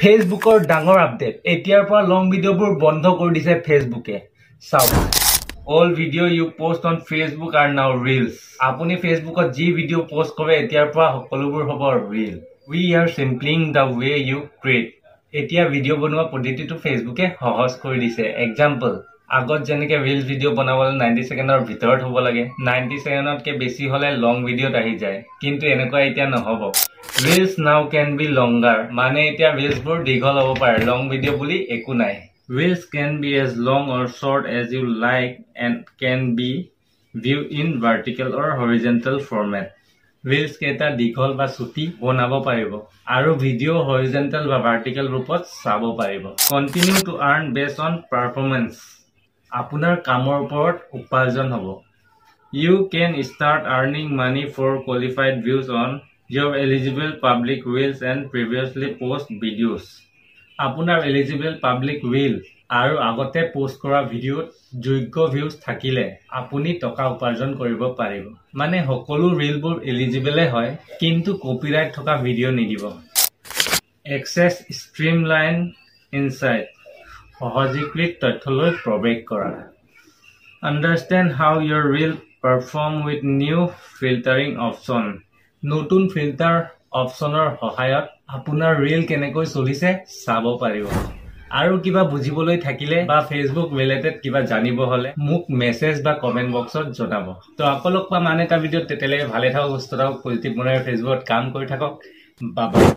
ফেসবুকৰ ডাঙৰ আপডেট এতিয়াৰ পৰা লং ভিডিঅ'বোৰ বন্ধ কৰি দিছে ফেসবুকে চাওক all video you post on Facebook are now reels আপুনি ফেসবুকত যি ভিডিঅ' পোষ্ট কৰে এতিয়াৰ পৰা সকলোবোৰ হ'ব reel we are simplifying the way you create এতিয়া ভিডিঅ' বনোৱা পদ্ধতিটো ফেসবুকে সহজ কৰি দিছে এক্সাম্পল আগত যেনেকে ৰীলছ ভিডিঅ' বনাবলৈ 90 সেকেন্ডৰ ভিতৰত হ'ব লাগে 90 সেকেন্ডতকৈ বেছি হলে লং ভিডিঅ'ত আহি যায় কিন্তু এনেকুৱা এতিয়া নহব Reels now can be longer. Mane etia reels bor dighol hobo pare. Long video boli eku nai. Reels can be as long or short as you like and can be viewed in vertical or horizontal format. Reels keta dighol ba chuti bonabo paribo. Aru video horizontal ba vertical rupot sabo paribo. Continue to earn based on performance. Apunar kamor oporot uparjon hobo. You can start earning money for qualified views on your eligible public reels and previously post videos. Apunar eligible public reel aru agote post kora video যোগ্য views thakile apuni toka uparjon koribo paribo. Mane hokolu reel bor eligible hoy kintu copyright thoka video nidibo. Access streamline insight. Sahajiklik totholoi probek kora. Understand how your reel perform with new filtering option. নতুন filter অপচনৰ সহায়ত আপোনাৰ reel কেনেকৈ চলিছে চাব পাৰিব আৰু কিবা বুজিবলৈ থাকিলে বা ফেসবুক ৰিলেটেড কিবা জানিব হলে মোক মেছেজ বা কমেন্ট বক্সত জনাব তো আপোনালোক পা মানে এটা ভিডিঅ তেতেলে ভালে থাকক সুস্থ থাকক পজিটিভ মনেৰে ফেসবুকত কাম কৰি থাকক বাবা